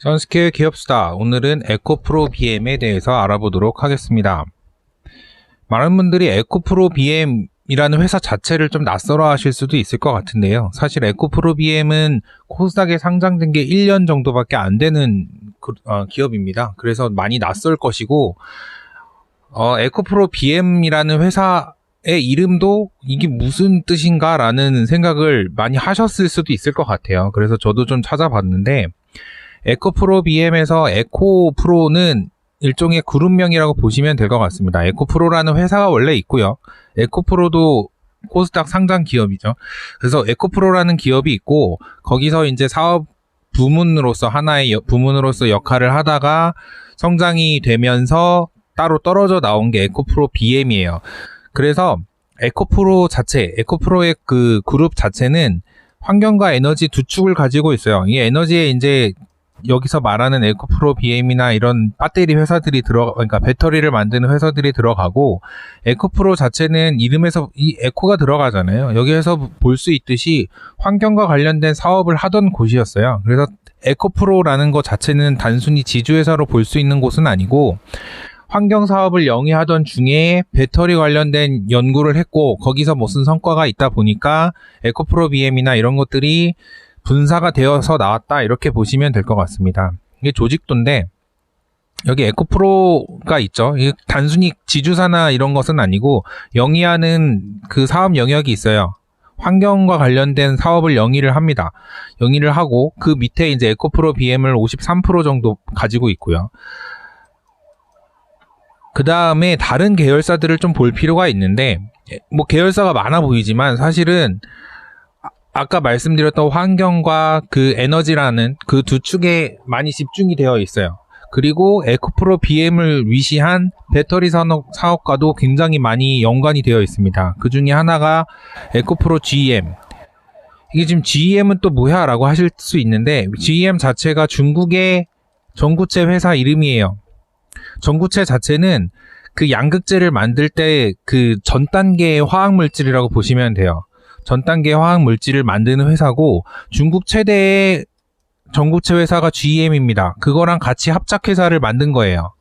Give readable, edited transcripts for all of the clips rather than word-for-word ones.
선스케어 기업수다. 오늘은 에코프로 BM에 대해서 알아보도록 하겠습니다. 많은 분들이 에코프로 BM이라는 회사 자체를 좀 낯설어 하실 수도 있을 것 같은데요. 사실 에코프로 BM은 코스닥에 상장된 게 1년 정도밖에 안 되는 기업입니다. 그래서 많이 낯설 것이고, 에코프로 BM이라는 회사의 이름도 이게 무슨 뜻인가 라는 생각을 많이 하셨을 수도 있을 것 같아요. 그래서 저도 좀 찾아봤는데, 에코프로 BM에서 에코프로는 일종의 그룹명이라고 보시면 될 것 같습니다. 에코프로라는 회사가 원래 있고요. 에코프로도 코스닥 상장 기업이죠. 그래서 에코프로라는 기업이 있고, 거기서 이제 사업 부문으로서 하나의 부문으로서 역할을 하다가 성장이 되면서 따로 떨어져 나온 게 에코프로 BM이에요. 그래서 에코프로의 그 그룹 자체는 환경과 에너지 두 축을 가지고 있어요. 이 에너지에 이제 여기서 말하는 에코프로 BM이나 이런 배터리 회사들이 그러니까 배터리를 만드는 회사들이 들어가고, 에코프로 자체는 이름에서 이 에코가 들어가잖아요. 여기에서 볼 수 있듯이 환경과 관련된 사업을 하던 곳이었어요. 그래서 에코프로라는 것 자체는 단순히 지주회사로 볼 수 있는 곳은 아니고, 환경 사업을 영위하던 중에 배터리 관련된 연구를 했고, 거기서 무슨 성과가 있다 보니까 에코프로 BM이나 이런 것들이 분사가 되어서 나왔다, 이렇게 보시면 될 것 같습니다. 이게 조직도인데, 여기 에코프로가 있죠. 이게 단순히 지주사나 이런 것은 아니고 영위하는 그 사업 영역이 있어요. 환경과 관련된 사업을 영위를 합니다. 영위를 하고 그 밑에 이제 에코프로 BM을 53% 정도 가지고 있고요. 그 다음에 다른 계열사들을 좀 볼 필요가 있는데, 뭐 계열사가 많아 보이지만 사실은 아까 말씀드렸던 환경과 그 에너지라는 그 두 축에 많이 집중이 되어 있어요. 그리고 에코프로 BM을 위시한 배터리 사업과도 굉장히 많이 연관이 되어 있습니다. 그 중에 하나가 에코프로 GM. 이게 지금 GM은 또 뭐야? 라고 하실 수 있는데, GM 자체가 중국의 전구체 회사 이름이에요. 전구체 자체는 그 양극재를 만들 때 그 전 단계의 화학 물질이라고 보시면 돼요. 전 단계 화학 물질을 만드는 회사고, 중국 최대의 전구체 회사가 GM입니다. 그거랑 같이 합작회사를 만든 거예요.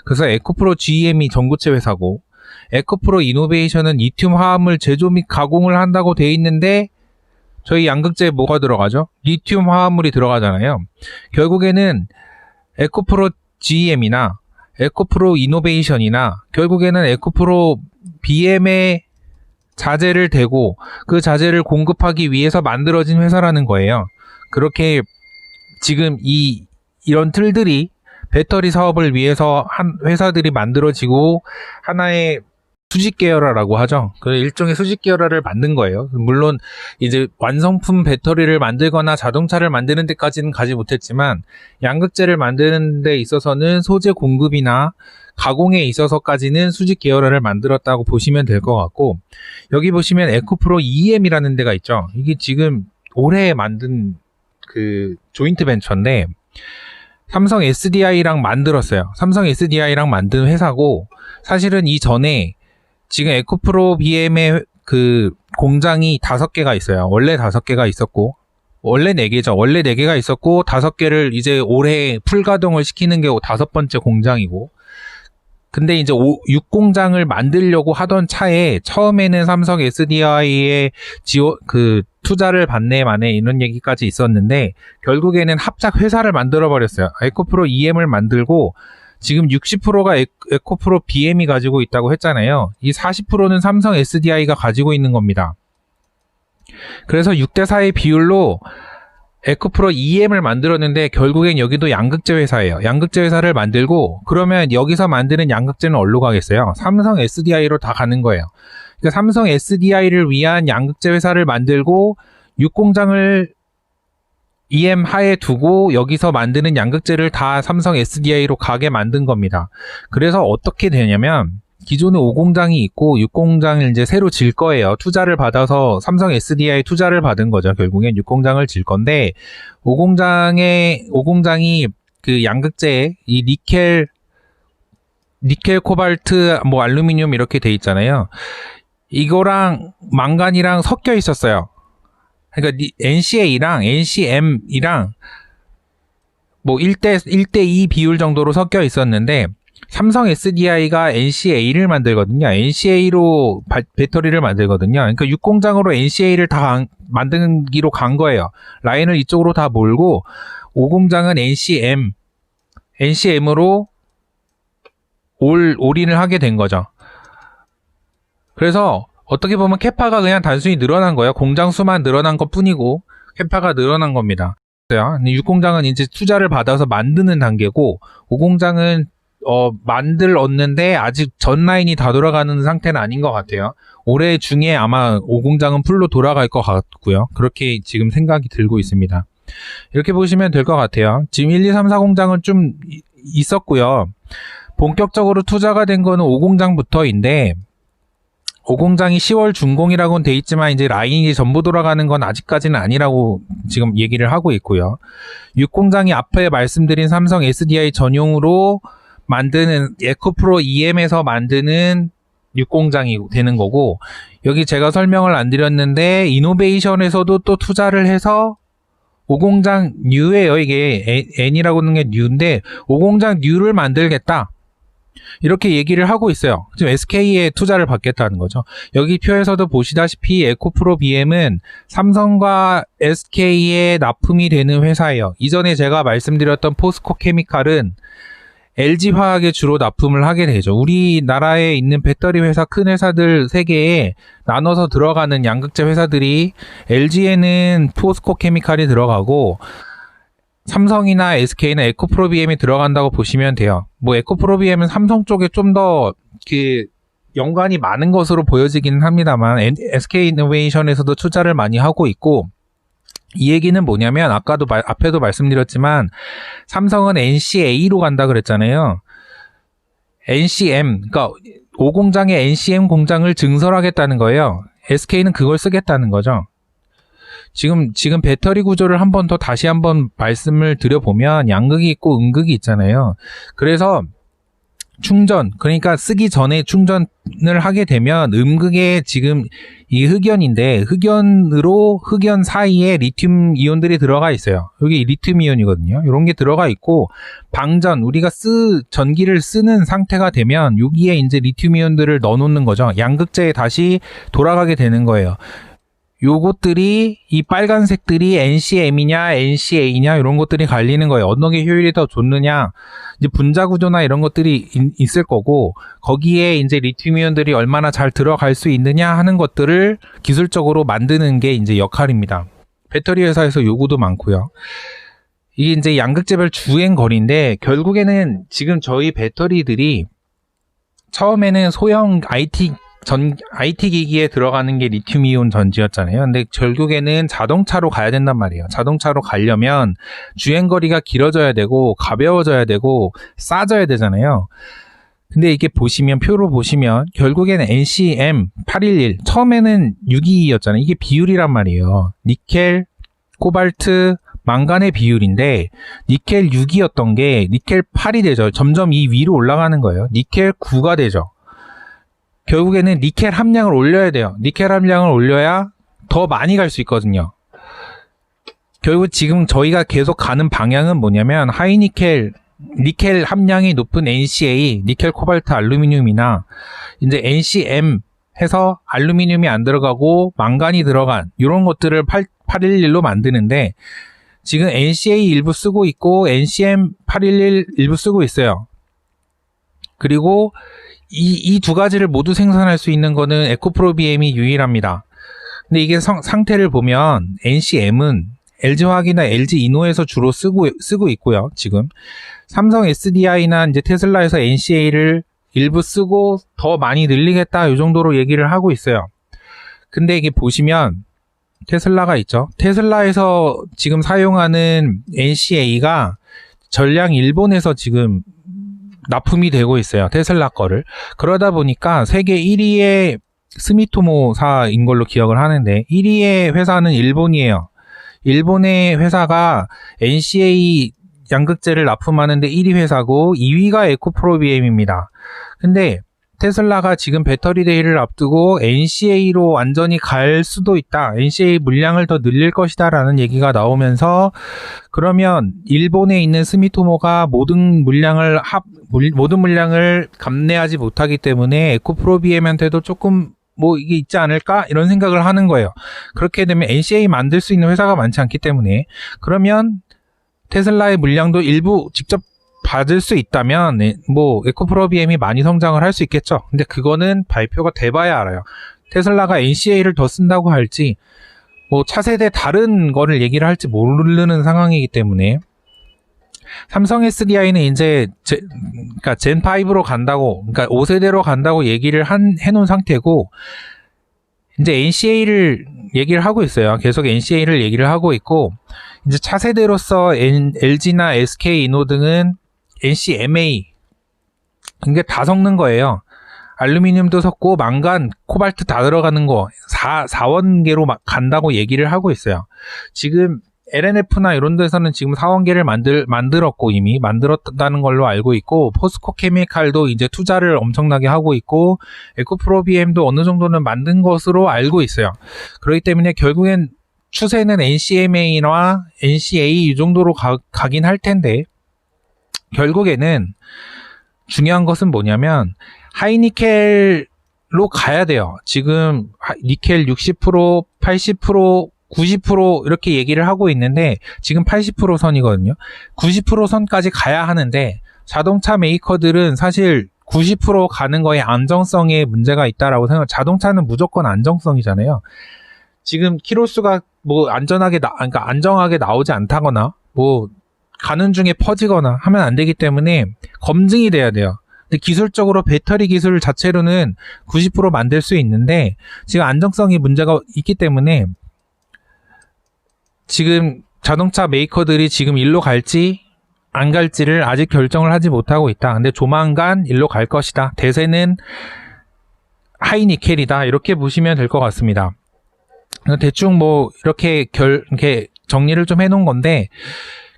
그래서 에코프로 GM이 전구체 회사고, 에코프로 이노베이션은 리튬 화합물 제조 및 가공을 한다고 돼 있는데, 저희 양극재에 뭐가 들어가죠? 리튬 화합물이 들어가잖아요. 결국에는 에코프로 GM이나 에코프로 이노베이션이나 결국에는 에코프로 BM의 자재를 대고 그 자재를 공급하기 위해서 만들어진 회사라는 거예요. 그렇게 지금 이런 틀들이 배터리 사업을 위해서 한 회사들이 만들어지고 하나의 수직 계열화라고 하죠. 그 일종의 수직 계열화를 만든 거예요. 물론 이제 완성품 배터리를 만들거나 자동차를 만드는 데까지는 가지 못했지만, 양극재를 만드는 데 있어서는 소재 공급이나 가공에 있어서까지는 수직 계열화를 만들었다고 보시면 될 것 같고, 여기 보시면 에코프로 EM이라는 데가 있죠. 이게 지금 올해 만든 그 조인트 벤처인데, 삼성 SDI랑 만들었어요. 삼성 SDI랑 만든 회사고, 사실은 이전에 지금 에코프로 BM의 그 공장이 5개가 있어요. 원래 5개가 있었고, 원래 4개죠. 원래 4개가 있었고, 5개를 이제 올해 풀가동을 시키는 게 5번째 공장이고, 근데 이제 6공장을 만들려고 하던 차에 처음에는 삼성 SDI의 투자를 받네 마네 이런 얘기까지 있었는데, 결국에는 합작 회사를 만들어 버렸어요. 에코프로 EM을 만들고, 지금 60%가 에코프로 BM이 가지고 있다고 했잖아요. 이 40%는 삼성 SDI가 가지고 있는 겁니다. 그래서 6대4의 비율로 에코프로 EM을 만들었는데, 결국엔 여기도 양극재 회사예요. 양극재 회사를 만들고, 그러면 여기서 만드는 양극재는 어디로 가겠어요? 삼성 SDI로 다 가는 거예요. 그러니까 삼성 SDI를 위한 양극재 회사를 만들고 6공장을 EM 하에 두고 여기서 만드는 양극재를 다 삼성 SDI로 가게 만든 겁니다. 그래서 어떻게 되냐면, 기존에 5공장이 있고 6공장을 이제 새로 질 거예요. 투자를 받아서 삼성 SDI 투자를 받은 거죠. 결국엔 6공장을 질 건데, 5공장이 그 양극재, 이 니켈, 코발트, 뭐 알루미늄 이렇게 돼 있잖아요. 이거랑 망간이랑 섞여 있었어요. 그러니까 NCA랑 NCM이랑 뭐 1대2 비율 정도로 섞여 있었는데 삼성 SDI가 NCA를 만들거든요. NCA로 배터리를 만들거든요. 그러니까 6공장으로 NCA를 다 만들기로 간 거예요. 라인을 이쪽으로 다 몰고 5공장은 NCM으로 올인을 하게 된 거죠. 그래서 어떻게 보면 캐파가 그냥 단순히 늘어난 거예요. 공장 수만 늘어난 것 뿐이고 캐파가 늘어난 겁니다. 6공장은 이제 투자를 받아서 만드는 단계고 5공장은 만들었는데 아직 전 라인이 다 돌아가는 상태는 아닌 것 같아요. 올해 중에 아마 5공장은 풀로 돌아갈 것 같고요. 그렇게 지금 생각이 들고 있습니다. 이렇게 보시면 될 것 같아요. 지금 1, 2, 3, 4공장은 좀 있었고요. 본격적으로 투자가 된 거는 5공장부터인데 5공장이 10월 준공이라고는 돼 있지만 이제 라인이 전부 돌아가는 건 아직까지는 아니라고 지금 얘기를 하고 있고요. 6공장이 앞에 말씀드린 삼성 SDI 전용으로 만드는 에코프로 EM에서 만드는 6공장이 되는 거고, 여기 제가 설명을 안 드렸는데 이노베이션에서도 또 투자를 해서 5공장 뉴예요. 이게 N이라고 하는 게 뉴인데 5공장 뉴를 만들겠다. 이렇게 얘기를 하고 있어요. 지금 SK에 투자를 받겠다는 거죠. 여기 표에서도 보시다시피 에코프로 BM은 삼성과 SK에 납품이 되는 회사예요. 이전에 제가 말씀드렸던 포스코 케미칼은 LG화학에 주로 납품을 하게 되죠. 우리나라에 있는 배터리 회사 큰 회사들 3개에 나눠서 들어가는 양극재 회사들이 LG에는 포스코 케미칼이 들어가고 삼성이나 SK나 에코프로비엠이 들어간다고 보시면 돼요. 뭐 에코프로비엠은 삼성 쪽에 좀 더 연관이 많은 것으로 보여지기는 합니다만 SK이노베이션에서도 투자를 많이 하고 있고, 이 얘기는 뭐냐면 앞에도 말씀드렸지만 삼성은 NCA로 간다 그랬잖아요. NCM, 그러니까 5공장의 NCM 공장을 증설하겠다는 거예요. SK는 그걸 쓰겠다는 거죠. 지금 배터리 구조를 한 번 더 다시 한번 말씀을 드려보면 양극이 있고 음극이 있잖아요. 그래서 충전, 그러니까 쓰기 전에 충전을 하게 되면 음극에 지금 이 흑연인데 흑연 사이에 리튬 이온들이 들어가 있어요. 여기 리튬 이온이거든요. 이런 게 들어가 있고, 방전, 우리가 전기를 쓰는 상태가 되면 여기에 이제 리튬 이온들을 넣어놓는 거죠. 양극재에 다시 돌아가게 되는 거예요. 요것들이, 이 빨간색들이 NCM이냐 NCA냐 이런 것들이 갈리는 거예요. 어느 게 효율이 더 좋느냐, 이제 분자 구조나 이런 것들이 있을 거고, 거기에 이제 리튬이온들이 얼마나 잘 들어갈 수 있느냐 하는 것들을 기술적으로 만드는 게 이제 역할입니다. 배터리 회사에서 요구도 많고요. 이게 이제 양극재별 주행 거리인데, 결국에는 지금 저희 배터리들이 처음에는 소형 IT 기기에 들어가는 게 리튬이온 전지였잖아요. 근데 결국에는 자동차로 가야 된단 말이에요. 자동차로 가려면 주행거리가 길어져야 되고 가벼워져야 되고 싸져야 되잖아요. 근데 이게 표로 보시면 결국에는 NCM 811, 처음에는 622였잖아요. 이게 비율이란 말이에요. 니켈, 코발트, 망간의 비율인데 니켈 6이었던 게 니켈 8이 되죠. 점점 이 위로 올라가는 거예요. 니켈 9가 되죠. 결국에는 니켈 함량을 올려야 돼요. 니켈 함량을 올려야 더 많이 갈 수 있거든요. 결국 지금 저희가 계속 가는 방향은 뭐냐면 니켈 함량이 높은 NCA, 니켈, 코발트, 알루미늄이나 이제 NCM 해서 알루미늄이 안 들어가고 망간이 들어간 이런 것들을 811로 만드는데, 지금 NCA 일부 쓰고 있고 NCM 811 일부 쓰고 있어요. 그리고 이 두 가지를 모두 생산할 수 있는 거는 에코프로비엠이 유일합니다. 근데 이게 상태를 보면 NCM은 LG화학이나 LG이노에서 주로 쓰고 있고요. 지금 삼성 SDI나 이제 테슬라에서 NCA를 일부 쓰고 더 많이 늘리겠다 이 정도로 얘기를 하고 있어요. 근데 이게 보시면 테슬라가 있죠. 테슬라에서 지금 사용하는 NCA가 전량 일본에서 지금 납품이 되고 있어요. 테슬라 거를. 그러다 보니까 세계 1위의 스미토모사인 걸로 기억을 하는데 1위의 회사는 일본이에요. 일본의 회사가 NCA 양극재를 납품하는데 1위 회사고 2위가 에코프로비엠입니다. 근데 테슬라가 지금 배터리 데이를 앞두고 NCA로 완전히 갈 수도 있다. NCA 물량을 더 늘릴 것이다 라는 얘기가 나오면서 그러면 일본에 있는 스미토모가 모든 물량을 감내하지 못하기 때문에 에코프로비엠한테도 조금 뭐 이게 있지 않을까? 이런 생각을 하는 거예요. 그렇게 되면 NCA 만들 수 있는 회사가 많지 않기 때문에 그러면 테슬라의 물량도 일부 직접 받을 수 있다면 뭐 에코프로비엠이 많이 성장을 할 수 있겠죠. 근데 그거는 발표가 돼봐야 알아요. 테슬라가 NCA를 더 쓴다고 할지 뭐 차세대 다른 거를 얘기를 할지 모르는 상황이기 때문에 삼성 SDI는 이제 그러니까 젠5로 간다고 그러니까 5세대로 간다고 얘기를 해놓은 상태고 이제 NCA를 얘기를 하고 있어요. 계속 NCA를 얘기를 하고 있고 이제 차세대로서 LG나 SK 이노등은 NCMA 이게 다 섞는 거예요. 알루미늄도 섞고 망간, 코발트 다 들어가는 거 4원계로 간다고 얘기를 하고 있어요. 지금 LNF나 이런 데서는 지금 4원계를 만들었고 이미 만들었다는 걸로 알고 있고 포스코 케미칼도 이제 투자를 엄청나게 하고 있고 에코프로비엠도 어느 정도는 만든 것으로 알고 있어요. 그렇기 때문에 결국엔 추세는 NCMA나 NCA 이 정도로 가긴 할 텐데 결국에는 중요한 것은 뭐냐면 하이니켈로 가야 돼요. 지금 니켈 60%, 80%, 90% 이렇게 얘기를 하고 있는데 지금 80% 선이거든요. 90% 선까지 가야 하는데 자동차 메이커들은 사실 90% 가는 거에 안정성에 문제가 있다라고 생각해요. 자동차는 무조건 안정성이잖아요. 지금 키로수가 뭐 그러니까 안정하게 나오지 않다거나 뭐 가는 중에 퍼지거나 하면 안 되기 때문에 검증이 돼야 돼요. 근데 기술적으로 배터리 기술 자체로는 90% 만들 수 있는데 지금 안정성이 문제가 있기 때문에 지금 자동차 메이커들이 지금 일로 갈지 안 갈지를 아직 결정을 하지 못하고 있다. 근데 조만간 일로 갈 것이다. 대세는 하이니켈이다. 이렇게 보시면 될 것 같습니다. 대충 뭐 이렇게 정리를 좀 해놓은 건데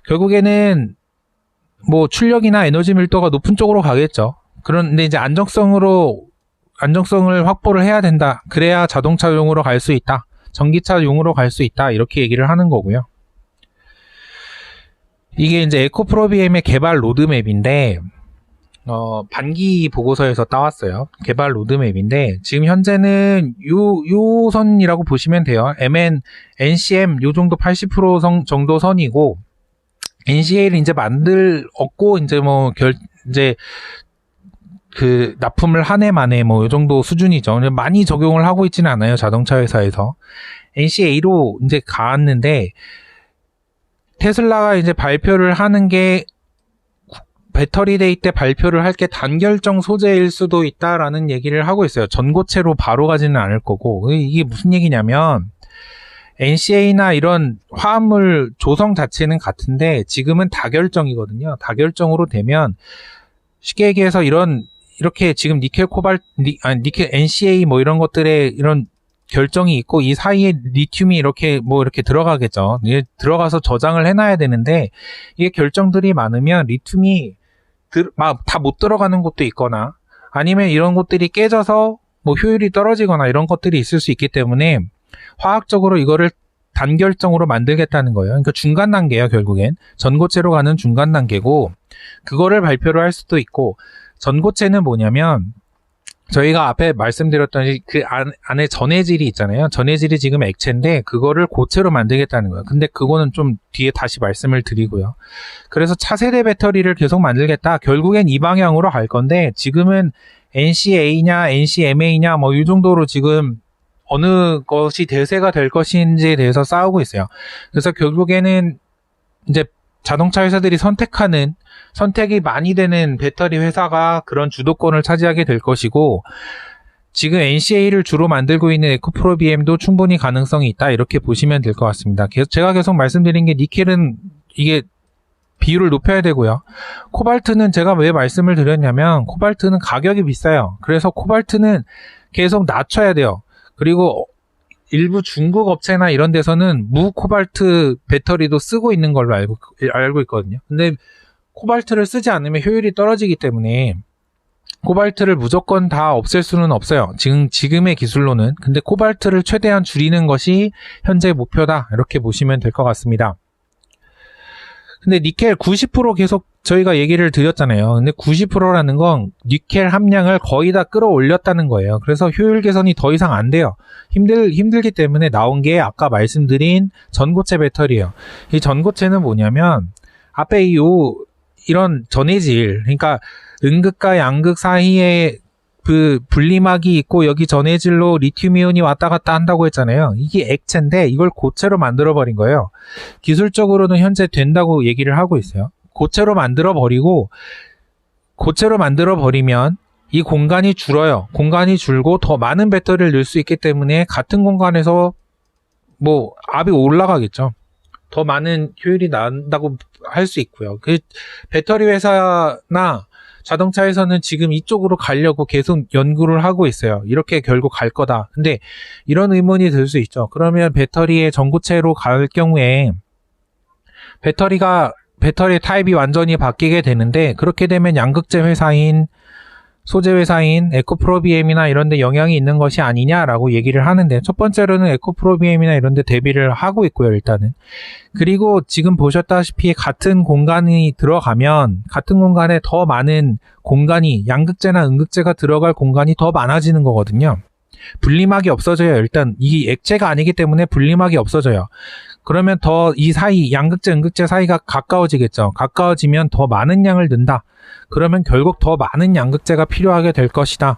결국에는 뭐 출력이나 에너지 밀도가 높은 쪽으로 가겠죠. 그런데 이제 안정성을 확보를 해야 된다. 그래야 자동차용으로 갈 수 있다. 전기차용으로 갈 수 있다. 이렇게 얘기를 하는 거고요. 이게 이제 에코프로비엠의 개발 로드맵인데 반기 보고서에서 따왔어요. 개발 로드맵인데 지금 현재는 요 선이라고 보시면 돼요. NCM 요 정도 80% 정도 선이고 NCA를 이제 얻고 이제 이제 그 납품을 한 해 만에 뭐 요 정도 수준이죠. 많이 적용을 하고 있지는 않아요. 자동차 회사에서. NCA로 이제 갔는데 테슬라가 이제 발표를 하는 게 배터리 데이 때 발표를 할 게 단결정 소재일 수도 있다라는 얘기를 하고 있어요. 전고체로 바로 가지는 않을 거고. 이게 무슨 얘기냐면 NCA나 이런 화합물 조성 자체는 같은데 지금은 다결정이거든요. 다결정으로 되면 쉽게 얘기해서 이렇게 지금 니켈 NCA 뭐 이런 것들에 이런 결정이 있고 이 사이에 리튬이 이렇게 들어가겠죠. 이게 들어가서 저장을 해놔야 되는데 이게 결정들이 많으면 리튬이 다 못 들어가는 것도 있거나 아니면 이런 것들이 깨져서 뭐 효율이 떨어지거나 이런 것들이 있을 수 있기 때문에 화학적으로 이거를 단결정으로 만들겠다는 거예요. 그러니까 중간 단계예요, 결국엔. 전고체로 가는 중간 단계고 그거를 발표를 할 수도 있고 전고체는 뭐냐면 저희가 앞에 말씀드렸던 그 안에 전해질이 있잖아요. 전해질이 지금 액체인데 그거를 고체로 만들겠다는 거예요. 근데 그거는 좀 뒤에 다시 말씀을 드리고요. 그래서 차세대 배터리를 계속 만들겠다. 결국엔 이 방향으로 갈 건데 지금은 NCA냐 NCMA냐 뭐 이 정도로 지금 어느 것이 대세가 될 것인지에 대해서 싸우고 있어요. 그래서 결국에는 이제 자동차 회사들이 선택이 많이 되는 배터리 회사가 그런 주도권을 차지하게 될 것이고 지금 NCA를 주로 만들고 있는 에코프로비엠도 충분히 가능성이 있다. 이렇게 보시면 될 것 같습니다. 제가 계속 말씀드린 게 니켈은 이게 비율을 높여야 되고요. 코발트는 제가 왜 말씀을 드렸냐면 코발트는 가격이 비싸요. 그래서 코발트는 계속 낮춰야 돼요. 그리고 일부 중국 업체나 이런 데서는 무코발트 배터리도 쓰고 있는 걸로 알고 있거든요. 근데 코발트를 쓰지 않으면 효율이 떨어지기 때문에 코발트를 무조건 다 없앨 수는 없어요. 지금의 기술로는. 근데 코발트를 최대한 줄이는 것이 현재 목표다. 이렇게 보시면 될 것 같습니다. 근데 니켈 90% 계속 저희가 얘기를 드렸잖아요. 근데 90%라는 건 니켈 함량을 거의 다 끌어올렸다는 거예요. 그래서 효율 개선이 더 이상 안 돼요. 힘들기 때문에 나온 게 아까 말씀드린 전고체 배터리예요. 이 전고체는 뭐냐면 앞에 이런 전해질, 그러니까 음극과 양극 사이에 그 분리막이 있고 여기 전해질로 리튬이온이 왔다 갔다 한다고 했잖아요. 이게 액체인데 이걸 고체로 만들어버린 거예요. 기술적으로는 현재 된다고 얘기를 하고 있어요. 고체로 만들어버리면 이 공간이 줄어요. 공간이 줄고 더 많은 배터리를 넣을 수 있기 때문에 같은 공간에서 뭐 압이 올라가겠죠. 더 많은 효율이 난다고 할 수 있고요. 그 배터리 회사나 자동차에서는 지금 이쪽으로 가려고 계속 연구를 하고 있어요. 이렇게 결국 갈 거다. 근데 이런 의문이 들 수 있죠. 그러면 배터리의 전고체로 갈 경우에 배터리 타입이 완전히 바뀌게 되는데, 그렇게 되면 양극재 회사인 소재 회사인 에코프로비엠이나 이런 데 영향이 있는 것이 아니냐라고 얘기를 하는데, 첫 번째로는 에코프로비엠이나 이런 데 대비를 하고 있고요, 일단은. 그리고 지금 보셨다시피 같은 공간에 더 많은 공간이, 양극재나 음극재가 들어갈 공간이 더 많아지는 거거든요. 분리막이 없어져요. 일단 이 액체가 아니기 때문에 분리막이 없어져요. 그러면 더 이 사이, 양극재, 음극재 사이가 가까워지겠죠. 가까워지면 더 많은 양을 넣는다. 그러면 결국 더 많은 양극재가 필요하게 될 것이다.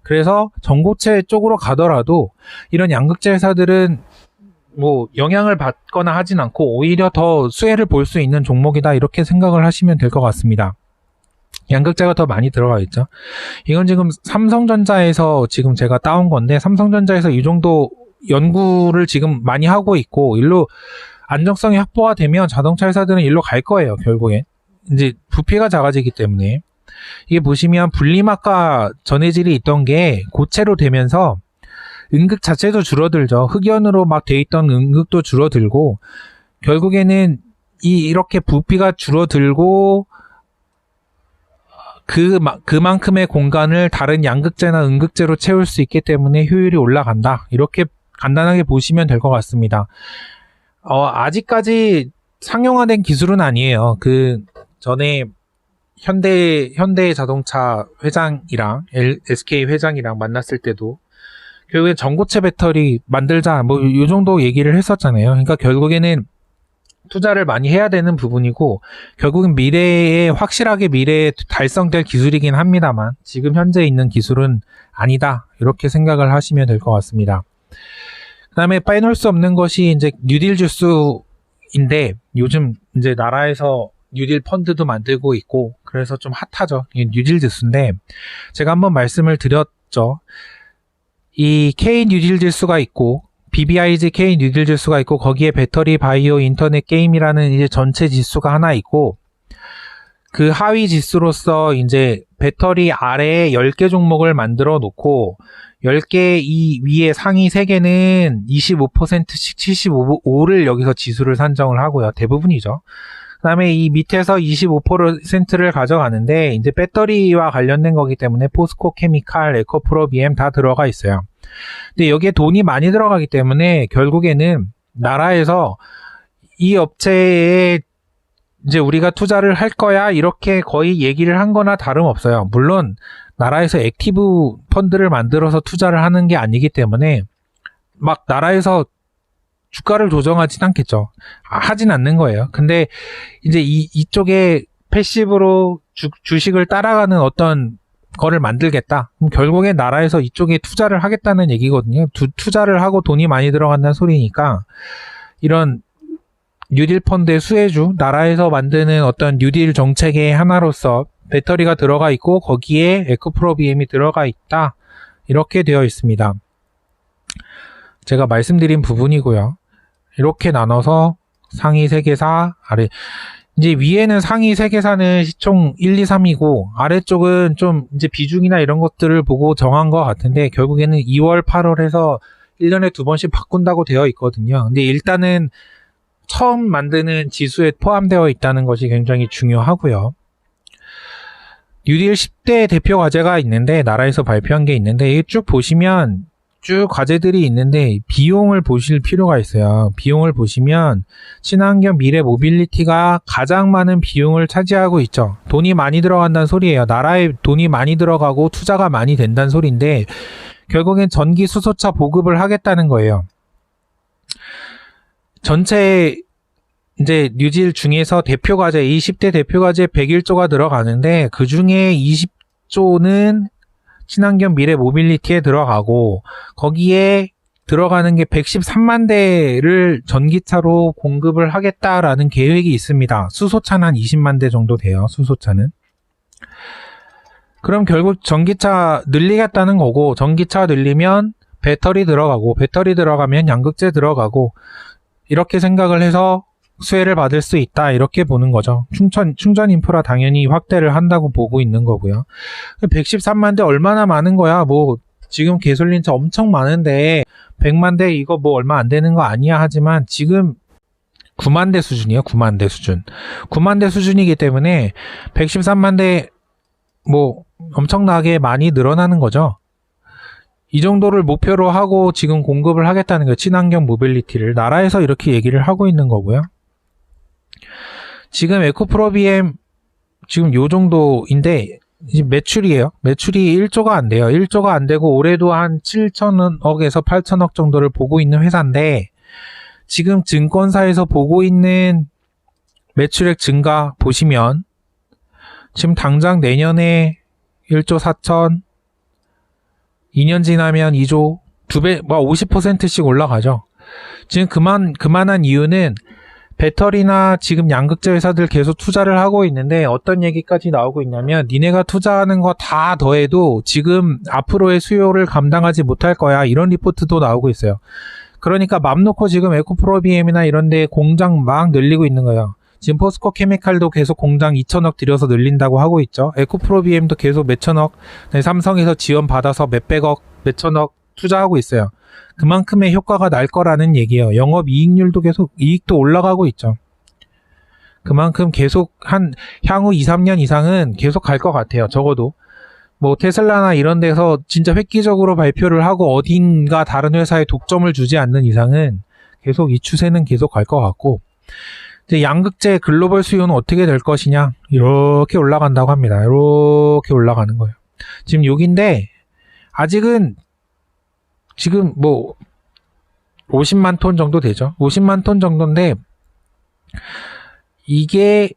그래서 전고체 쪽으로 가더라도 이런 양극재 회사들은 뭐 영향을 받거나 하진 않고 오히려 더 수혜를 볼 수 있는 종목이다. 이렇게 생각을 하시면 될 것 같습니다. 양극재가 더 많이 들어가 있죠. 이건 지금 삼성전자에서 지금 제가 따온 건데, 삼성전자에서 이 정도 연구를 지금 많이 하고 있고, 일로 안정성이 확보가 되면 자동차 회사들은 일로 갈 거예요. 결국에 이제 부피가 작아지기 때문에. 이게 보시면 분리막과 전해질이 있던 게 고체로 되면서 음극 자체도 줄어들죠. 흑연으로 막 돼 있던 음극도 줄어들고, 결국에는 이렇게 부피가 줄어들고 그만큼의 공간을 다른 양극재나 음극재로 채울 수 있기 때문에 효율이 올라간다. 이렇게 간단하게 보시면 될 것 같습니다. 아직까지 상용화된 기술은 아니에요. 그 전에 현대 자동차 회장이랑 SK 회장이랑 만났을 때도 결국엔 전고체 배터리 만들자 뭐 이 정도 얘기를 했었잖아요. 그러니까 결국에는 투자를 많이 해야 되는 부분이고, 결국은 확실하게 미래에 달성될 기술이긴 합니다만 지금 현재 있는 기술은 아니다. 이렇게 생각을 하시면 될 것 같습니다. 그 다음에 빼놓을 수 없는 것이 이제 뉴딜 주스인데, 요즘 이제 나라에서 뉴딜 펀드도 만들고 있고 그래서 좀 핫하죠. 이게 뉴딜 주스인데, 제가 한번 말씀을 드렸죠. 이 K 뉴딜 지수가 있고 BBIG K 뉴딜 지수가 있고, 거기에 배터리, 바이오, 인터넷, 게임이라는 이제 전체 지수가 하나 있고, 그 하위 지수로서 이제 배터리 아래에 10개 종목을 만들어 놓고 10개 이 위에 상위 3개는 25%씩 75를 여기서 지수를 산정을 하고요. 대부분이죠. 그 다음에 이 밑에서 25%를 가져가는데, 이제 배터리와 관련된 거기 때문에 포스코 케미칼, 에코프로비엠 다 들어가 있어요. 근데 여기에 돈이 많이 들어가기 때문에 결국에는 나라에서 이 업체에 이제 우리가 투자를 할 거야 이렇게 거의 얘기를 한 거나 다름없어요. 물론 나라에서 액티브 펀드를 만들어서 투자를 하는 게 아니기 때문에 막 나라에서 주가를 조정하진 않겠죠. 하진 않는 거예요. 근데 이제 이쪽에 패시브로 주식을 따라가는 어떤 거를 만들겠다. 그럼 결국에 나라에서 이쪽에 투자를 하겠다는 얘기거든요. 투자를 하고 돈이 많이 들어간다는 소리니까, 이런 뉴딜 펀드의 수혜주, 나라에서 만드는 어떤 뉴딜 정책의 하나로서 배터리가 들어가 있고 거기에 에코프로비엠이 들어가 있다. 이렇게 되어 있습니다. 제가 말씀드린 부분이고요. 이렇게 나눠서 상위 3개사, 아래, 이제 위에는 상위 3개사는 시총 1, 2, 3이고 아래쪽은 좀 이제 비중이나 이런 것들을 보고 정한 것 같은데, 결국에는 2월, 8월에서 1년에 2번씩 바꾼다고 되어 있거든요. 근데 일단은 처음 만드는 지수에 포함되어 있다는 것이 굉장히 중요하고요. 뉴딜 10대 대표 과제가 있는데 나라에서 발표한 게 있는데 이게 쭉 보시면 쭉 과제들이 있는데 비용을 보실 필요가 있어요. 비용을 보시면 친환경 미래 모빌리티가 가장 많은 비용을 차지하고 있죠. 돈이 많이 들어간다는 소리예요. 나라에 돈이 많이 들어가고 투자가 많이 된다는 소리인데 결국엔 전기 수소차 보급을 하겠다는 거예요. 전체 이제 뉴딜 중에서 대표 과제, 20대 대표 과제 101조가 들어가는데 그 중에 20조는 친환경 미래 모빌리티에 들어가고 거기에 들어가는 게 113만 대를 전기차로 공급을 하겠다라는 계획이 있습니다. 수소차는 한 20만 대 정도 돼요. 수소차는. 그럼 결국 전기차 늘리겠다는 거고 전기차 늘리면 배터리 들어가고 배터리 들어가면 양극재 들어가고 이렇게 생각을 해서 수혜를 받을 수 있다 이렇게 보는 거죠. 충전 인프라 당연히 확대를 한다고 보고 있는 거고요. 113만 대 얼마나 많은 거야. 뭐 지금 가솔린차 엄청 많은데 100만 대 이거 뭐 얼마 안 되는 거 아니야 하지만 지금 9만 대 수준이에요. 9만 대 수준. 9만 대 수준이기 때문에 113만 대 뭐 엄청나게 많이 늘어나는 거죠. 이 정도를 목표로 하고 지금 공급을 하겠다는 거예요. 친환경 모빌리티를 나라에서 이렇게 얘기를 하고 있는 거고요. 지금 에코프로 BM 지금 요 정도인데 매출이에요. 매출이 1조가 안 돼요. 1조가 안 되고 올해도 한 7천억에서 8천억 정도를 보고 있는 회사인데 지금 증권사에서 보고 있는 매출액 증가 보시면 지금 당장 내년에 1조 4천 2년 지나면 2조 2배, 뭐 50%씩 올라가죠. 지금 그만한 이유는 배터리나 지금 양극재 회사들 계속 투자를 하고 있는데 어떤 얘기까지 나오고 있냐면 니네가 투자하는 거 다 더해도 지금 앞으로의 수요를 감당하지 못할 거야. 이런 리포트도 나오고 있어요. 그러니까 맘 놓고 지금 에코프로 BM이나 이런 데 공장 막 늘리고 있는 거예요. 지금 포스코 케미칼도 계속 공장 2천억 들여서 늘린다고 하고 있죠. 에코프로 BM도 계속 몇천억, 삼성에서 지원 받아서 몇백억, 몇천억 투자하고 있어요. 그만큼의 효과가 날 거라는 얘기예요. 영업 이익률도 계속 이익도 올라가고 있죠. 그만큼 계속 향후 2, 3년 이상은 계속 갈 것 같아요. 적어도 뭐 테슬라나 이런 데서 진짜 획기적으로 발표를 하고 어딘가 다른 회사에 독점을 주지 않는 이상은 계속 이 추세는 계속 갈 것 같고 이제 양극재 글로벌 수요는 어떻게 될 것이냐 이렇게 올라간다고 합니다. 이렇게 올라가는 거예요. 지금 여기인데 아직은 지금 뭐 50만 톤 정도 되죠. 50만 톤 정도인데 이게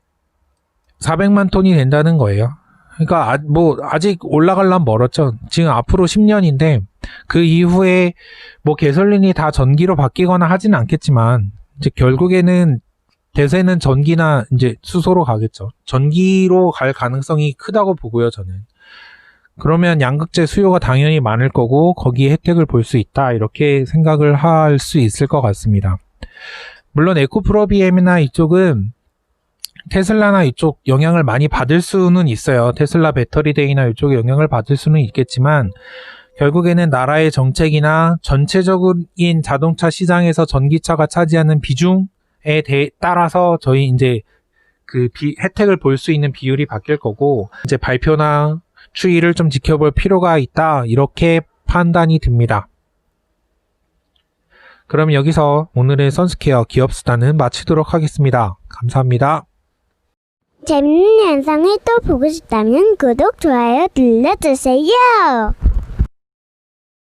400만 톤이 된다는 거예요. 그러니까 뭐 아직 올라가려면 멀었죠. 지금 앞으로 10년인데 그 이후에 뭐 가솔린이 다 전기로 바뀌거나 하지는 않겠지만 이제 결국에는 대세는 전기나 이제 수소로 가겠죠. 전기로 갈 가능성이 크다고 보고요, 저는. 그러면 양극재 수요가 당연히 많을 거고 거기에 혜택을 볼 수 있다 이렇게 생각을 할 수 있을 것 같습니다. 물론 에코프로 BM이나 이쪽은 테슬라나 이쪽 영향을 많이 받을 수는 있어요. 테슬라 배터리데이나 이쪽에 영향을 받을 수는 있겠지만 결국에는 나라의 정책이나 전체적인 자동차 시장에서 전기차가 차지하는 비중에 따라서 저희 이제 그 혜택을 볼 수 있는 비율이 바뀔 거고 이제 발표나 추이를 좀 지켜볼 필요가 있다 이렇게 판단이 듭니다. 그럼 여기서 오늘의 선스케어 기업수다는 마치도록 하겠습니다. 감사합니다. 재밌는 영상을 또 보고 싶다면 구독, 좋아요 눌러주세요.